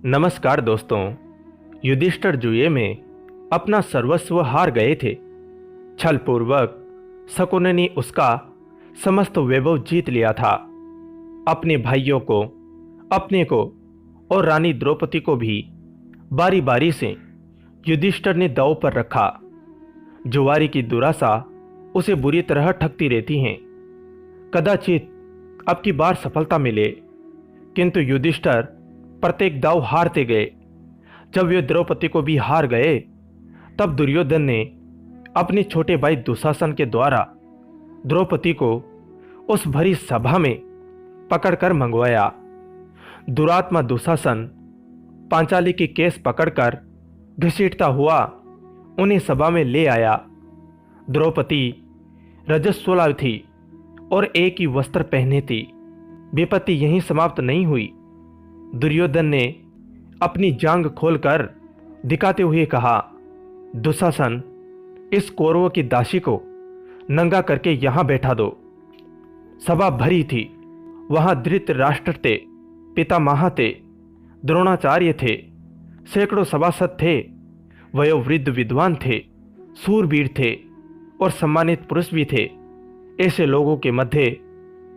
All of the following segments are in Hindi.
नमस्कार दोस्तों। युधिष्ठिर जुए में अपना सर्वस्व हार गए थे। छलपूर्वक शकुनि ने उसका समस्त वैभव जीत लिया था। अपने भाइयों को, अपने को और रानी द्रौपदी को भी बारी बारी से युधिष्ठिर ने दांव पर रखा। जुआरी की दुरासा उसे बुरी तरह ठगती रहती हैं। कदाचित अब की बार सफलता मिले, किंतु युधिष्ठिर प्रत्येक दांव हारते गए। जब वे द्रौपदी को भी हार गए, तब दुर्योधन ने अपने छोटे भाई दुशासन के द्वारा द्रौपदी को उस भरी सभा में पकड़कर मंगवाया। दुरात्मा दुशासन पांचाली के केस पकड़कर घसीटता हुआ उन्हें सभा में ले आया। द्रौपदी रजस्वला थी और एक ही वस्त्र पहने थी। विपत्ति यहीं समाप्त नहीं हुई। दुर्योधन ने अपनी जांग खोलकर दिखाते हुए कहा, दुशासन, इस कौरवों की दासी को नंगा करके यहां बैठा दो। सभा भरी थी। वहां धृतराष्ट्र थे, पितामह थे, द्रोणाचार्य थे, सैकड़ों सभासद थे, वयोवृद्ध विद्वान थे, सूरवीर थे और सम्मानित पुरुष भी थे। ऐसे लोगों के मध्य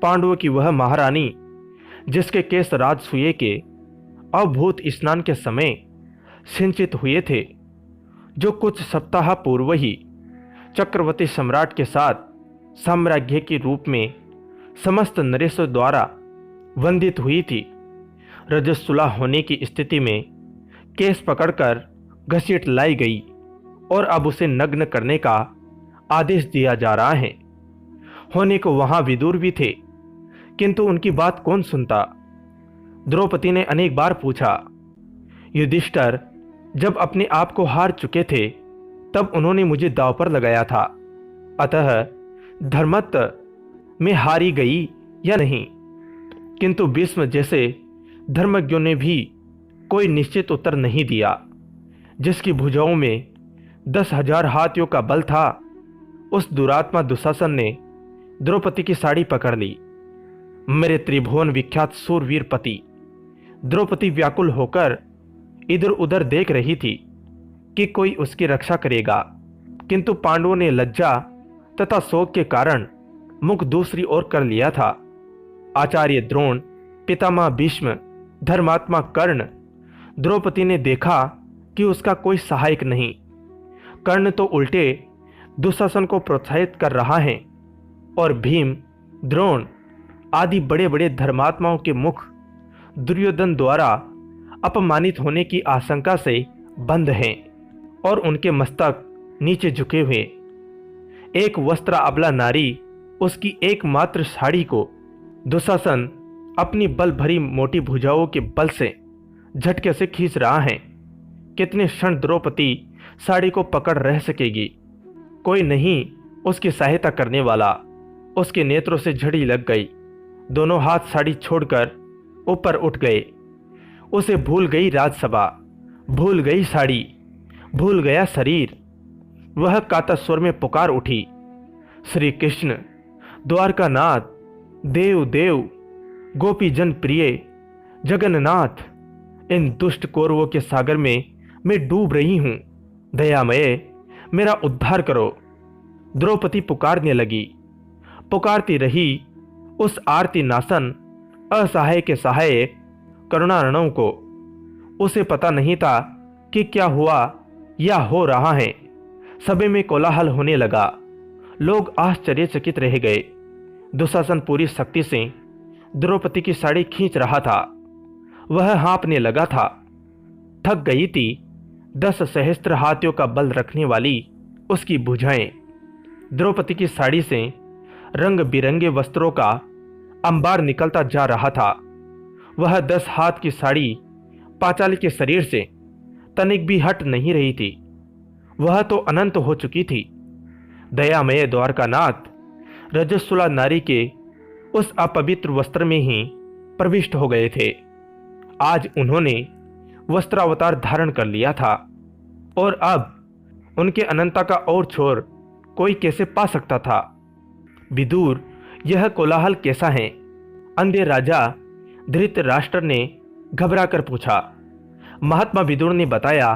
पांडवों की वह महारानी, जिसके केस राजसूय के अभूत स्नान के समय सिंचित हुए थे, जो कुछ सप्ताह पूर्व ही चक्रवर्ती सम्राट के साथ साम्राज्य के रूप में समस्त नरेशों द्वारा वंदित हुई थी, रजस्वला होने की स्थिति में केस पकड़कर घसीट लाई गई और अब उसे नग्न करने का आदेश दिया जा रहा है। होने को वहां विदुर भी थे, किंतु उनकी बात कौन सुनता। द्रौपदी ने अनेक बार पूछा। युधिष्ठिर जब अपने आप को हार चुके थे, तब उन्होंने मुझे दांव पर लगाया था। अतः धर्मत्व में हारी गई या नहीं, किंतु भीष्म जैसे धर्मज्ञों ने भी कोई निश्चित उत्तर नहीं दिया। जिसकी भुजाओं में 10,000 हाथियों का बल था, उस दुरात्मा दुशासन ने द्रौपदी की साड़ी पकड़ ली। मेरे त्रिभुवन विख्यात सूरवीर पति। द्रौपदी व्याकुल होकर इधर उधर देख रही थी कि कोई उसकी रक्षा करेगा, किंतु पांडवों ने लज्जा तथा शोक के कारण मुख दूसरी ओर कर लिया था। आचार्य द्रोण, पितामह भीष्म, धर्मात्मा कर्ण, द्रौपदी ने देखा कि उसका कोई सहायक नहीं। कर्ण तो उल्टे दुशासन को प्रोत्साहित कर रहा है और भीम, द्रोण आदि बड़े बड़े धर्मात्माओं के मुख दुर्योधन द्वारा अपमानित होने की आशंका से बंद हैं और उनके मस्तक नीचे झुके हुए। एक वस्त्र अबला नारी उसकी एकमात्र साड़ी को दुशासन अपनी बल भरी मोटी भुजाओं के बल से झटके से खींच रहा है। कितने क्षण द्रौपदी साड़ी को पकड़ रह सकेगी। कोई नहीं उसकी सहायता करने वाला। उसके नेत्रों से झड़ी लग गई। दोनों हाथ साड़ी छोड़कर ऊपर उठ गए। उसे भूल गई राजसभा, भूल गई साड़ी, भूल गया शरीर। वह कातर स्वर में पुकार उठी, श्री कृष्ण, द्वारकानाथ, देव देव, गोपी जन प्रिय, जगन्नाथ, इन दुष्ट कौरवों के सागर में मैं डूब रही हूं। दयामय, मेरा उद्धार करो। द्रौपदी पुकारने लगी। पुकारती रही उस आरती नासन असहाय के सहायक करुणार्णव को। उसे पता नहीं था कि क्या हुआ या हो रहा है। सभा में कोलाहल होने लगा। लोग आश्चर्यचकित रह गए। दुशासन पूरी शक्ति से द्रौपदी की साड़ी खींच रहा था। वह हाँफने लगा था। थक गई थी 10 सहस्त्र हाथियों का बल रखने वाली उसकी भुजाएं। द्रौपदी की साड़ी से रंग बिरंगे वस्त्रों का अंबार निकलता जा रहा था। वह 10 हाथ की साड़ी पांचाली के शरीर से तनिक भी हट नहीं रही थी। वह तो अनंत हो चुकी थी। दयामय द्वारकानाथ रजस्वला नारी के उस अपवित्र वस्त्र में ही प्रविष्ट हो गए थे। आज उन्होंने वस्त्रावतार धारण कर लिया था और अब उनके अनंता का और छोर कोई कैसे पा सकता था। विदुर, यह कोलाहल कैसा है? अंधे राजा धृतराष्ट्र ने घबराकर पूछा। महात्मा विदुर ने बताया,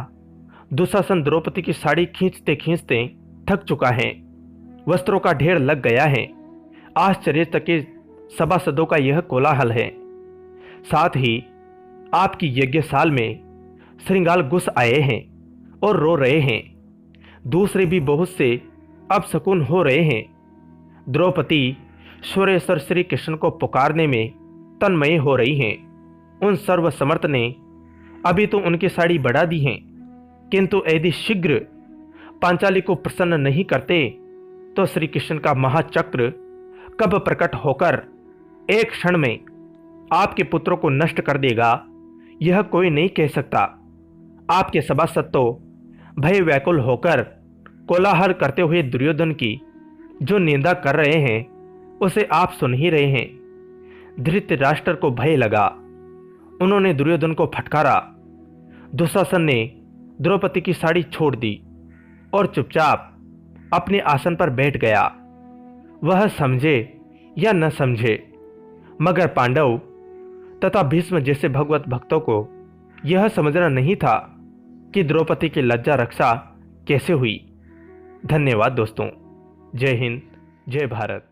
दुशासन द्रौपदी की साड़ी खींचते खींचते थक चुका है, वस्त्रों का ढेर लग गया है। आश्चर्य तक के सभासदों का यह कोलाहल है। साथ ही आपकी यज्ञशाल में श्रृंगाल घुस आए हैं और रो रहे हैं। दूसरे भी बहुत से अपशकुन हो रहे हैं। द्रौपदी सुरेश्वर श्री कृष्ण को पुकारने में तन्मय हो रही हैं। उन सर्वसमर्थ ने अभी तो उनकी साड़ी बढ़ा दी है, किंतु यदि शीघ्र पांचाली को प्रसन्न नहीं करते तो श्री कृष्ण का महाचक्र कब प्रकट होकर एक क्षण में आपके पुत्रों को नष्ट कर देगा, यह कोई नहीं कह सकता। आपके सभासद तो भय व्याकुल होकर कोलाहल करते हुए दुर्योधन की जो निंदा कर रहे हैं उसे आप सुन ही रहे हैं। धृतराष्ट्र को भय लगा, उन्होंने दुर्योधन को फटकारा। दुशासन ने द्रौपदी की साड़ी छोड़ दी और चुपचाप अपने आसन पर बैठ गया। वह समझे या न समझे, मगर पांडव तथा भीष्म जैसे भगवत भक्तों को यह समझना नहीं था कि द्रौपदी की लज्जा रक्षा कैसे हुई। धन्यवाद दोस्तों। जय हिंद, जय भारत।